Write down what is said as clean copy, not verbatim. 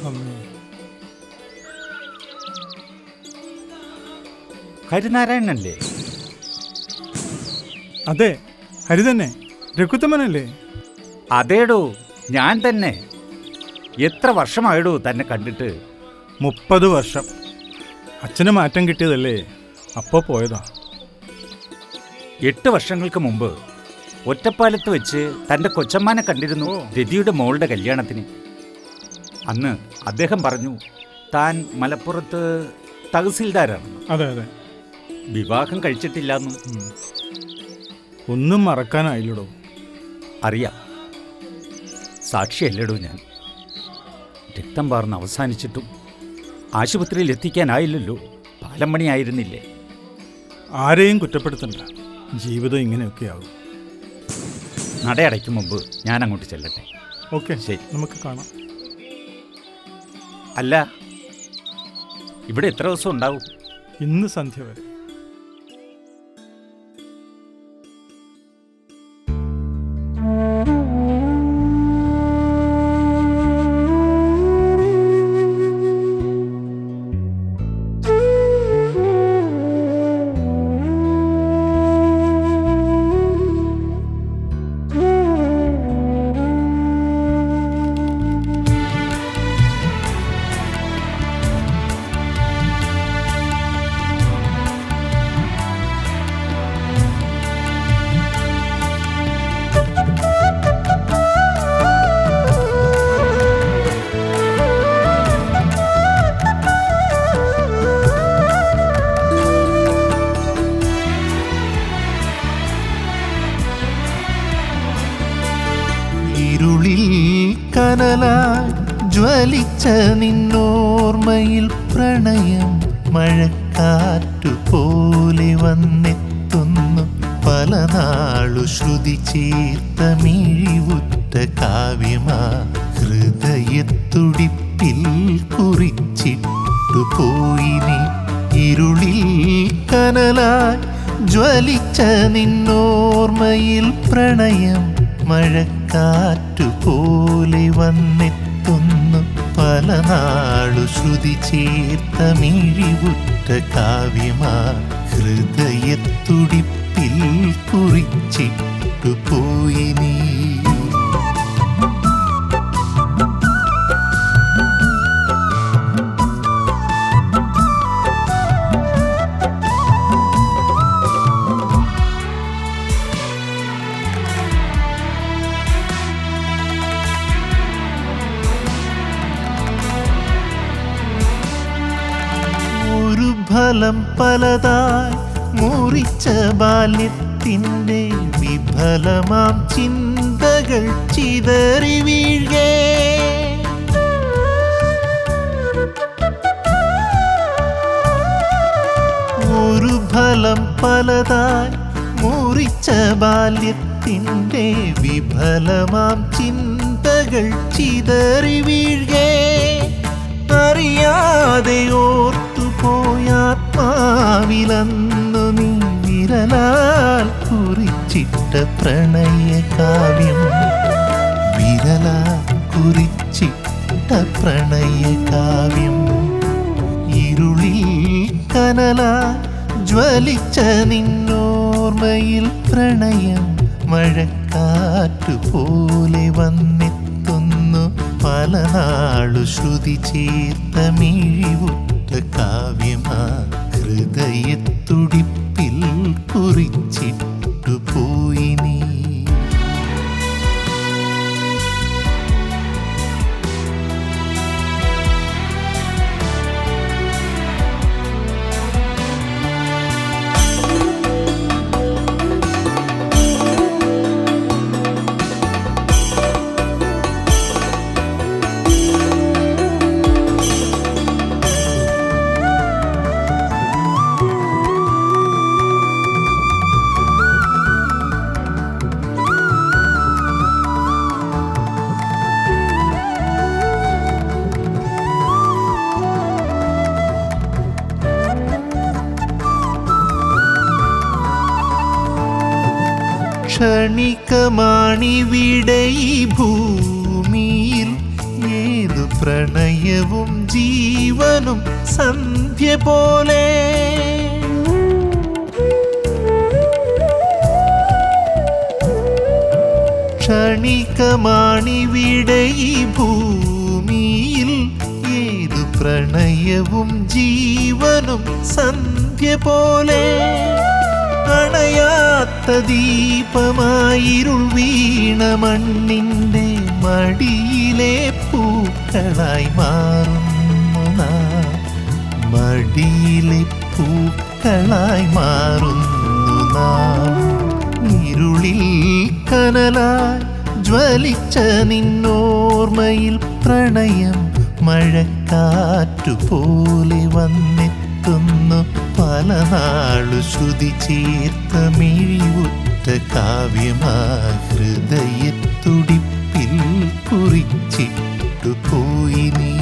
അമ്മേ. ഹരിനാരായണനല്ലേ? അതെ, ഹരി തന്നെ. രഘുത്തമ്മനല്ലേ? അതേടോ, ഞാൻ തന്നെ. എത്ര വർഷമായിടോ തന്നെ കണ്ടിട്ട്? 30 വർഷം. അച്ഛന് മാറ്റം കിട്ടിയതല്ലേ, അപ്പോൾ പോയതാ. 8 വർഷങ്ങൾക്ക് മുമ്പ് ഒറ്റപ്പാലത്ത് വെച്ച് തൻ്റെ കൊച്ചമ്മാനെ കണ്ടിരുന്നു, രതിയുടെ മോളുടെ കല്യാണത്തിന്. അന്ന് അദ്ദേഹം പറഞ്ഞു താൻ മലപ്പുറത്ത് തഹസീൽദാരാണ്. അതെ അതെ. വിവാഹം കഴിച്ചിട്ടില്ലെന്നും. ഒന്നും മറക്കാനായില്ലടോ. അറിയാം, സാക്ഷിയല്ലടോ ഞാൻ. രക്തം പാർന്ന് അവസാനിച്ചിട്ടും ആശുപത്രിയിൽ എത്തിക്കാനായില്ലല്ലോ. പാലമണിയായിരുന്നില്ലേ? ആരെയും കുറ്റപ്പെടുത്തണ്ട, ജീവിതം ഇങ്ങനെയൊക്കെയാകും. നടയടയ്ക്കും മുമ്പ് ഞാൻ അങ്ങോട്ട് ചെല്ലട്ടെ. ഓക്കെ, ശരി, നമുക്ക് കാണാം. അല്ല, ഇവിടെ എത്ര ദിവസം ഉണ്ടാവും? ഇന്ന് സന്ധ്യ വരെ. ഇരുളിൽ കനലായി ജ്വലിച്ച നിന്നോർമ്മയിൽ പ്രണയം മഴക്കാറ്റുപോലെ വന്നെത്തുന്നു. പല നാളു ശ്രുതി ചേർത്ത മിഴിവുറ്റ കാവ്യമാ ഹൃദയത്തുടിപ്പിൽ കുറിച്ചിട്ടു പോയി നീ. ഇരുളിൽ കനലായി ജ്വലിച്ച നിന്നോർമ്മയിൽ പ്രണയം മഴക്കാറ്റുപോലെ വന്നെത്തുന്നു. പല നാളു ശ്രുതി ചേർത്ത മിഴിവുറ്റ കാവ്യമാ ഹൃദയത്തുടിപ്പിൽ കുറിച്ചിട്ടു പോയി നീ. ഫലം പലതായി മുറിച്ച ബാല്യത്തിൻ്റെ വിഫലമാം ചിന്തകൾ ചിതറി വീഴേ. ഒരു ഫലം പലതായി മുറിച്ച ബാല്യത്തിൻ്റെ വിഫലമാം ചിന്തകൾ ചിതറി വീഴേ. അറിയാതെ ഓർത്തുപോയാത്മാവിലന്നു നീ വിരലാൽ കുറിച്ചിട്ട പ്രണയകാവ്യം, വിരലാൽ കുറിച്ചിട്ട പ്രണയകാവ്യം. ഇരുളിൽ കനലാൽ ജ്വലിച്ച നിന്നോർമ്മയിൽ പ്രണയം മഴക്കാറ്റുപോലെ വന്നെത്തുന്നു. പല നാളു ശ്രുതി ചേർത്ത മിഴിവുറ്റ കാവ്യമാ ഹൃദയത്തുടിപ്പിൽ കുറിച്ചിട്ടു പോയി നീ. ക്ഷണികമാണിവിടെ ഈ ഭൂമിയിൽ ഏതു പ്രണയവും ജീവനും സന്ധ്യ പോലെ. ക്ഷണികമാണിവിടെ ഈ ഭൂമിയിൽ ഏതു പ്രണയവും ജീവനും സന്ധ്യ പോലെ. അണയാത്ത ദീപമായിരുൾ വീണ മണ്ണിൻ്റെ മടിയിലെ പൂക്കളായി മാറുന്നു നാം. മടിയിലെ പൂക്കളായി മാറുന്നു നാം. ഇരുളിൽ കനലായി ജ്വലിച്ച നിന്നോർമ്മയിൽ പ്രണയം മഴക്കാറ്റുപോലെ വന്നെത്തുന്നു. പല നാളു ശ്രുതി ചേർത്ത മിഴിവുറ്റ കാവ്യമാ ഹൃദയത്തുടിപ്പിൽ കുറിച്ചിട്ടു പോയി നീ.